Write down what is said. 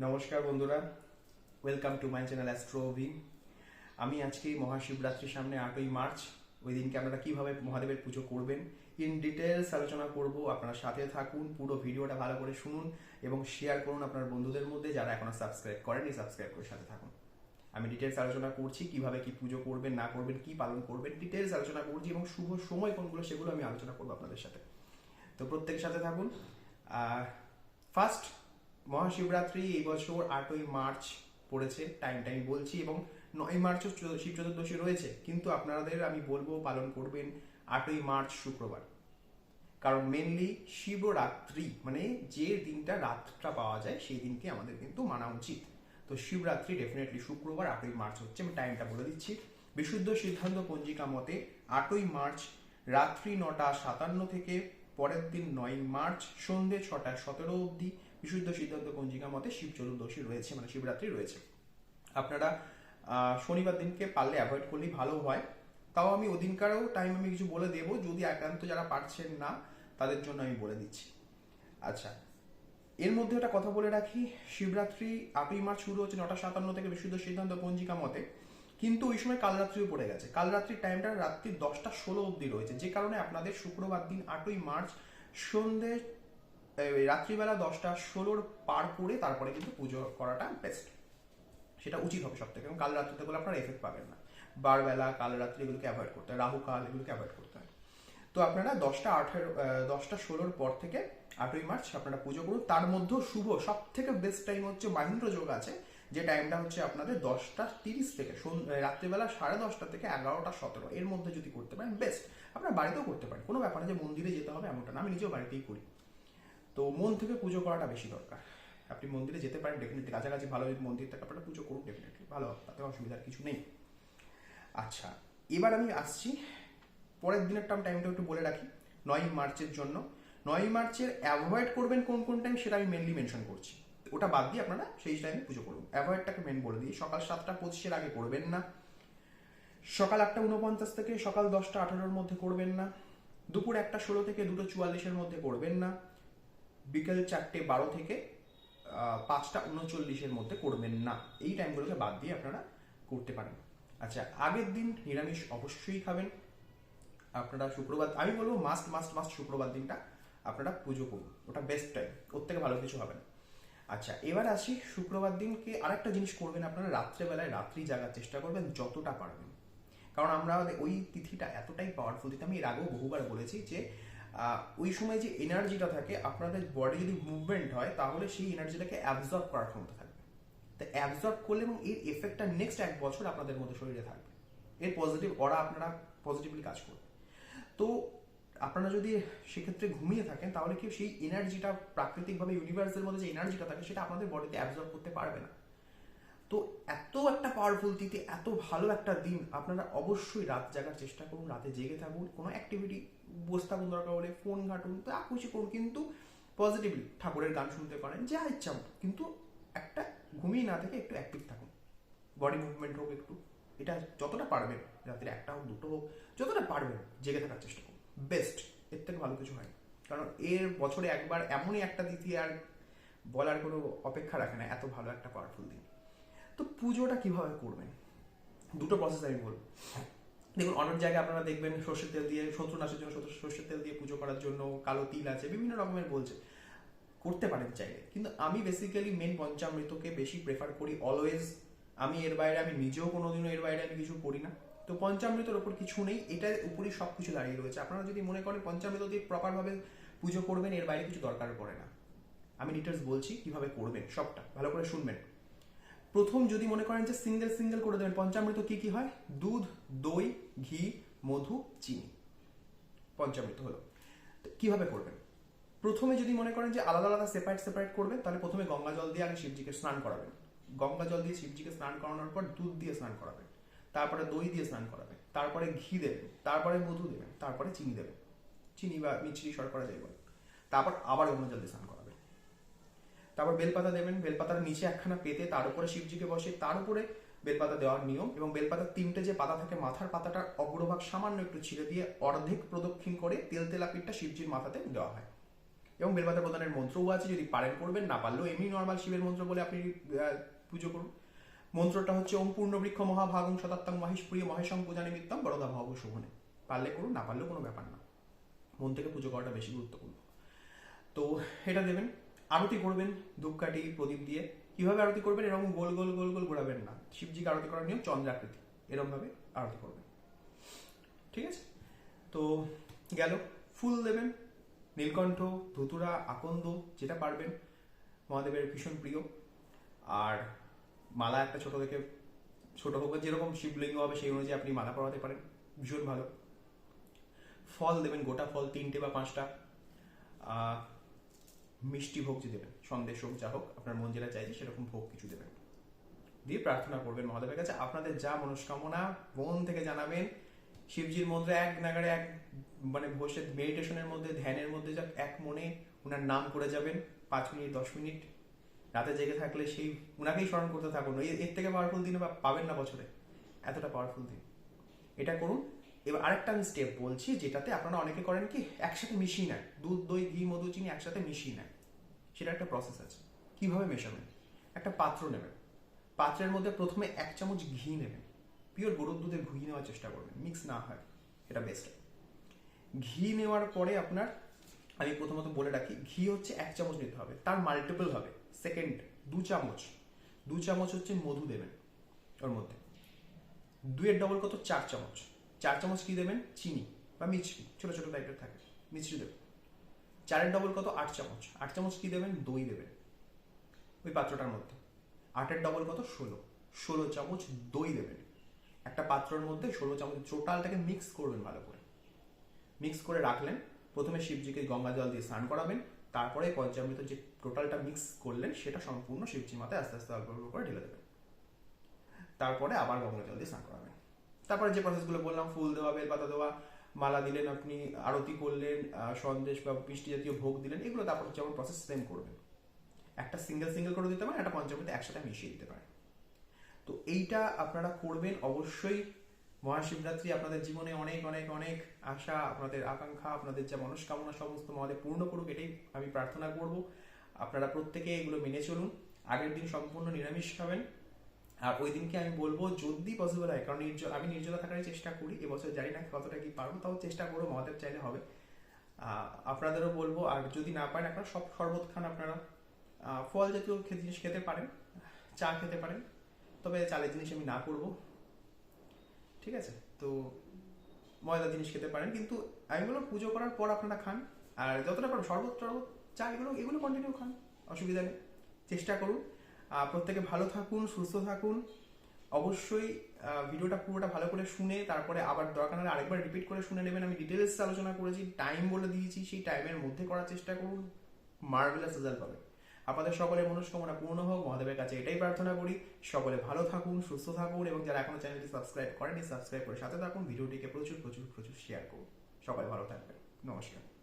নমস্কার বন্ধুরা, welcome to my channel অ্যাস্ট্রোভি। আমি আজকে মহাশিবরাত্রির সামনে 8ই মার্চ, ওই দিনকে আপনারা কিভাবে মহাদেবের পুজো করবেন ইন ডিটেলস আলোচনা করব। আপনারা সাথে থাকুন, পুরো ভিডিওটা ভালো করে শুনুন এবং শেয়ার করুন আপনার বন্ধুদের মধ্যে যারা এখনো সাবস্ক্রাইব করেনি। সাবস্ক্রাইব করে সাথে থাকুন। আমি ডিটেলস আলোচনা করছি, কিভাবে কি পুজো করবেন না করবেন, কি পালন করবেন, ডিটেলস আলোচনা করছি এবং শুভ সময় কোনগুলো সেগুলো আমি আলোচনা করবো আপনাদের সাথে। তো প্রত্যেকের সাথে থাকুন। ফার্স্ট মহাশিবরাত্রি এই বছর 8ই মার্চ পড়েছে, টাইমটা আমি বলছি, এবং 9ই মার্চও শিব চতুর্দশী রয়েছে, কিন্তু আপনাদের আমি বলবো পালন করবেন 8ই মার্চ শুক্রবার। কারণ মেনলি শিবরাত্রি মানে যে দিনটা রাতটা পাওয়া যায় সেই দিনকে আমাদের কিন্তু মানা উচিত। তো শিবরাত্রি ডেফিনেটলি শুক্রবার 8ই মার্চ হচ্ছে। আমি টাইমটা বলে দিচ্ছি। বিশুদ্ধ সিদ্ধান্ত পঞ্জিকা মতে 8ই মার্চ রাত্রি 9:57 থেকে পরের দিন 9ই মার্চ সন্ধ্যে 6:17 অবধি বিশুদ্ধ সিদ্ধান্ত পঞ্জিকা মতে শিব চতুর্দশী রয়েছে, মানে শিবরাত্রি রয়েছে। আপনারা শনিবার দিনকে পারলে অ্যাভয়েড করলেই ভালো হয়। তাও আমি ওদিনকারও টাইম আমি কিছু বলে দেবো, যদি একান্ত যারা পারছেন না তাদের জন্য আমি বলে দিচ্ছি। আচ্ছা, এর মধ্যে একটা কথা বলে রাখি, শিবরাত্রি 8ই মার্চ শুরু হচ্ছে 9:57 থেকে বিশুদ্ধ সিদ্ধান্ত পঞ্জিকা মতে, কিন্তু ওই সময় কাল রাত্রিও পড়ে গেছে। কাল রাত্রির টাইমটা রাত্রি 10:16 অবধি রয়েছে, যে কারণে আপনাদের শুক্রবার দিন 8ই মার্চ সন্ধে রাত্রিবেলা 10:16 পার করে তারপরে কিন্তু পুজো করাটা বেস্ট, সেটা উচিত হবে সব থেকে। এবং কাল রাত্রিতে বলে আপনারা এফেক্ট পাবেন না। বারবেলা, কাল রাত্রি এগুলোকে অ্যাভয়েড করতে হয়, রাহু কাল এগুলোকে অ্যাভয়েড করতে হয়। তো আপনারা 10:16 পর থেকে 8ই মার্চ আপনারা পুজো করুন। তার মধ্যেও শুভ সব থেকে বেস্ট টাইম হচ্ছে মাহিন্দ্র যোগ আছে, যে টাইমটা হচ্ছে আপনাদের 10:30 থেকে রাত্রিবেলা 10:30 থেকে 11:17 এর মধ্যে যদি করতে পারেন বেস্ট। আপনার বাড়িতেও করতে পারেন, কোনো ব্যাপার না যে মন্দিরে যেতে হবে এমনটা না, আমি নিজেও বাড়িতেই করি। তো মন থেকে পুজো করাটা বেশি দরকার। আপনি মন্দিরে যেতে পারেন, ডেফিনেটলি কাছাকাছি ভালো মন্দির থেকে আপনারা পুজো করুন, ডেফিনেটলি ভালো হবে, তাতে অসুবিধার কিছু নেই। আচ্ছা, এবার আমি আসছি পরের দিনের টাইমটা একটু বলে রাখি 9ই মার্চের জন্য। 9ই মার্চের অ্যাভয়েড করবেন কোন কোন টাইম সেটা আমি মেনলি মেনশন করছি, ওটা বাদ দিয়ে আপনারা সেই টাইমে পুজো করুন। অ্যাভয়েডটাকে মেন বলে দিই, সকাল 7:25 আগে করবেন না, সকাল 8:49 থেকে সকাল 10:18 মধ্যে করবেন না, দুপুর 1:16 থেকে 2:44 মধ্যে করবেন না, বিকেল 4:12 থেকে 5:39 মধ্যে করবেন না। এই টাইমগুলোকে বাদ দিয়ে আপনারা করতে পারেন। আচ্ছা, আগের দিন নিরামিষ অবশ্যই খাবেন। আপনারা শুক্রবার, আমি বলবো মাস্ট মাস্ট মাস্ট শুক্রবার দিনটা আপনারা পুজো করুন, ওটা বেস্ট টাইম, ওর থেকে ভালো কিছু হবে না। আচ্ছা, এবার আসি শুক্রবার দিনকে আরেকটা জিনিস করবেন, আপনারা রাত্রেবেলায় রাত্রি জাগার চেষ্টা করবেন যতটা পারবেন। কারণ আমরা ওই তিথিটা এতটাই পাওয়ারফুল তিথি, আমি এর আগেও বহুবার বলেছি যে ওই সময় যে এনার্জিটা থাকে আপনাদের বডি যদি মুভমেন্ট হয় তাহলে সেই এনার্জিটাকে অ্যাবজর্ব করার ক্ষমতা থাকবে। তো অ্যাবজর্ব করলে এবং এর এফেক্টটা নেক্সট 1 বছর আপনাদের মধ্যে শরীরে থাকবে, এর পজিটিভ অরা আপনারা পজিটিভলি কাজ করবে। তো আপনারা যদি সেক্ষেত্রে ঘুমিয়ে থাকেন তাহলে কি সেই এনার্জিটা প্রাকৃতিকভাবে ইউনিভার্সের মধ্যে যে এনার্জিটা থাকে সেটা আপনাদের বডিতে অ্যাবজর্ব করতে পারবে না। তো এত একটা পাওয়ারফুল তিথি, এত ভালো একটা দিন, আপনারা অবশ্যই রাত জাগার চেষ্টা করুন, রাতে জেগে থাকুন, কোনো অ্যাক্টিভিটি বসে থাকুন, দরকার হলে ফোন ঘাটুন, যা খুশি করুন, কিন্তু পজিটিভলি ঠাকুরের গান শুনতে পারেন, যা ইচ্ছা, কিন্তু একটা ঘুমিয়ে না থেকে একটু অ্যাক্টিভ থাকুন, বডি মুভমেন্ট হোক একটু, এটা যতটা পারবেন, রাত্রে 1টা হোক 2টো হোক, যতটা পারবেন জেগে থাকার চেষ্টা করুন, বেস্ট। এর থেকে ভালো কিছু হয়, কারণ এর বছরে একবার এমনই একটা তিথি, আর বলার কোনো অপেক্ষা রাখে না, এত ভালো একটা পাওয়ারফুল দিন। তো পুজোটা কিভাবে করবেন, দুটো প্রসেস আমি বলবো। দেখুন, অনেক জায়গায় আপনারা দেখবেন সর্ষের তেল দিয়ে, শত্রুনাশের জন্য সর্ষের তেল দিয়ে পুজো করার জন্য কালো তিল আছে, বিভিন্ন রকমের বলছে, করতে পারেন চাইলে, কিন্তু আমি বেসিক্যালি মেন পঞ্চামৃতকে বেশি প্রেফার করি অলওয়েজ। আমি এর বাইরে, আমি নিজেও কোনোদিনও এর বাইরে আমি কিছু করি না। তো পঞ্চামৃতের ওপর কিছু নেই, এটার উপরই সব কিছু দাঁড়িয়ে রয়েছে। আপনারা যদি মনে করেন পঞ্চামৃত দিয়ে প্রপারভাবে পুজো করবেন, এর বাইরে কিছু দরকার পড়ে না। আমি ডিটেলস বলছি কিভাবে করবেন, সবটা ভালো করে শুনবেন। প্রথম যদি মনে করেন যে সিঙ্গেল সিঙ্গেল করে দেবেন, পঞ্চামৃত কি কি হয়, দুধ, দই, ঘি, মধু, চিনি, পঞ্চামৃত হলো। কিভাবে করবেন, প্রথমে যদি মনে করেন যে আলাদা আলাদা সেপারেট সেপারেট করবেন, তাহলে প্রথমে গঙ্গা জল দিয়ে আগে শিবজিকে স্নান করাবেন। গঙ্গা জল দিয়ে শিবজিকে স্নান করানোর পর দুধ দিয়ে স্নান করাবেন, তারপরে দই দিয়ে স্নান করাবেন, তারপরে ঘি দেবেন, তারপরে মধু দেবেন, তারপরে চিনি দেবেন, চিনি বা মিছরি শর্করা যাই বলেন, তারপর আবার অন্য জল দিয়ে স্নান করাবেন। তারপর বেলপাতা দেবেন, বেলপাতার নিচে একখানা পেতে তার উপরে শিবজিকে বসে, তার উপরে বেলপাতা দেওয়ার নিয়ম। এবং বেলপাতার 3টে যে পাতা থাকে, মাথার পাতাটার অগ্রভাগ সামান্য একটু ছিঁড়ে দিয়ে অর্ধেক প্রদক্ষিণ করে তেল তেলা পিঠটা শিবজির মাথাতে দেওয়া হয়। এবং বেলপাতা প্রদানের মন্ত্রও আছে, যদি পারেন করবেন, না পারলেও এমনি নর্মাল শিবের মন্ত্র বলে আপনি পুজো করুন। মন্ত্রটা হচ্ছে ওম পূর্ণবৃক্ষ মহাভাগং শতাত্তং মহেশপ্রিয় মহেশং পূজা নিমিত্তম বরদা ভব শোভনে। পারলে করুন, না পারলেও কোনো ব্যাপার না, মন থেকে পুজো করাটা বেশি গুরুত্বপূর্ণ। তো এটা দেবেন। আরতি করবেন ধূপকাঠি প্রদীপ দিয়ে। কিভাবে আরতি করবেন? এরকম গোল গোল গোল গোল ঘোরাবেন না। শিবজিকে আরতি করার নিয়ম চন্দ্রাকৃতি, এরকম ভাবে আরতি করবেন। ঠিক আছে? তো গেল। ফুল দেবেন, নীলকণ্ঠ, ধুতুরা, আকন্দ, যেটা পারবেন, মহাদেবের ভীষণ প্রিয়। আর মালা একটা ছোট দেখে, ছোট হোক যেরকম শিবলিঙ্গ হবে সেই অনুযায়ী আপনি মালা পরাতে পারেন, ভীষণ ভালো। ফল দেবেন, গোটা ফল 3টে বা 5টা। মিষ্টি ভোগ যে দেবেন, সন্দেশ হোক যা হোক, আপনার মন যেটা চাইছে সেরকম ভোগ কিছু দেবেন। দিয়ে প্রার্থনা করবেন মহাদেবের কাছে আপনাদের যা মনস্কামনা, মন থেকে জানাবেন। শিবজির মন্ত্রে এক নাগাড়ে এক মানে বসে মেডিটেশনের মধ্যে, ধ্যানের মধ্যে যা এক মনে ওনার নাম করে যাবেন 5 মিনিট 10 মিনিট। রাতে জেগে থাকলে সেই ওনাকেই স্মরণ করতে থাকুন। এর থেকে পাওয়ারফুল দিন পাবেন না বছরে, এতটা পাওয়ারফুল দিন। এটা করুন। এবার আরেকটা আমি স্টেপ বলছি, যেটাতে আপনারা অনেকে করেন কি, একসাথে মিশিয়ে নেন, দুধ, দই, ঘি, মধু, চিনি একসাথে মিশিয়ে নেন। সেটা একটা প্রসেস আছে। কিভাবে মেশাবেন? একটা পাত্র নেবেন, পাত্রের মধ্যে প্রথমে 1 চামচ ঘি নেবেন। পিওর গরুর দুধের ঘি নেওয়ার চেষ্টা করবেন, মিক্স না হয়, এটা বেস্ট। ঘি নেওয়ার পরে আপনার, আমি প্রথমত বলে রাখি, ঘি হচ্ছে 1 চামচ নিতে হবে, তার মাল্টিপল হবে। সেকেন্ড 2 চামচ, 2 চামচ হচ্ছে মধু দেবেন ওর মধ্যে। 2 এর ডবল কত? 4 চামচ। 4 চামচ কি দেবেন? চিনি বা মিছরি, ছোট ছোট টাইপের থাকে, মিছরি দেবেন। 4 এর ডবল কত? 8 চামচ। 8 চামচ কি দেবেন? দই দেবেন ওই পাত্রটার মধ্যে। 8 এর ডবল কত? 16 চামচ দই দেবেন একটা পাত্রের মধ্যে। 16 চামচ টোটালটাকে মিক্স করবেন ভালো করে। মিক্স করে রাখলেন। প্রথমে শিবজিকে গঙ্গা জল দিয়ে স্নান করাবেন, তারপরে পঞ্চামৃত যে টোটালটা মিক্স করলেন সেটা সম্পূর্ণ শিবজি মাথায় আস্তে আস্তে অল্প অল্প করে ঢেলে দেবেন। তারপরে আবার গঙ্গা জল দিয়ে স্নান করাবেন। তারপরে যে প্রসেসগুলো বললাম, ফুল দেওয়া, বেলপাতা দেওয়া, মালা দিলেন, আপনি আরতি করলেন, সন্দেশ বা মিষ্টি জাতীয় ভোগ দিলেন, এগুলো তারপর যেমন প্রসেস সেম করবেন। একটা সিঙ্গেল সিঙ্গেল করে দিতে পারেন, একটা পঞ্চামৃত একসাথে মিশিয়ে দিতে পারেন। তো এইটা আপনারা করবেন অবশ্যই। মহাশিবরাত্রি আপনাদের জীবনে অনেক অনেক অনেক আশা, আপনাদের আকাঙ্ক্ষা, আপনাদের যা মনস্কামনা সমস্ত মহাদেব পূর্ণ করুক, এটাই আমি প্রার্থনা করব। আপনারা প্রত্যেকে এগুলো মেনে চলুন। আগের দিন সম্পূর্ণ নিরামিষ খাবেন। আর ওই দিনকে আমি বলবো যদি পসিবল হয়, কারণ আমি নির্জলা থাকারই চেষ্টা করি এবছর, জানি না কতটা কি পারবো, তাও চেষ্টা করবো, মহাদেব চাইলে হবে। আপনাদেরও বলবো, আর যদি না পারেন আপনারা সব শরবত খান, আপনারা ফল জাতীয় জিনিস খেতে পারেন, চা খেতে পারেন, তবে চালের জিনিস আমি না করবো। ঠিক আছে? তো ময়দা জিনিস খেতে পারেন, কিন্তু আমি বলবো পুজো করার পর আপনারা খান। আর যতটা পারেন শরবত টরবত চা এগুলো এগুলো কন্টিনিউ খান, অসুবিধা নেই। চেষ্টা করুন। প্রত্যেকে ভালো থাকুন, সুস্থ থাকুন। অবশ্যই ভিডিওটা পুরোটা ভালো করে শুনে তারপরে আবার দরকার হলে আরেকবার রিপিট করে শুনে নেবেন। আমি ডিটেলস আলোচনা করেছি, টাইম বলে দিয়েছি, সেই টাইমের মধ্যে করার চেষ্টা করুন, মার্ভেলাস রেজাল্ট পাবেন। আপনাদের সকলের মনস্কামনা পূর্ণ হোক, মহাদেবের কাছে এটাই প্রার্থনা করি। সকলে ভালো থাকুন, সুস্থ থাকুন, এবং যারা এখনো চ্যানেলটি সাবস্ক্রাইব করেনি সাবস্ক্রাইব করে সাথে থাকুন। ভিডিওটিকে প্রচুর প্রচুর প্রচুর শেয়ার করুন। সবাই ভালো থাকবেন। নমস্কার।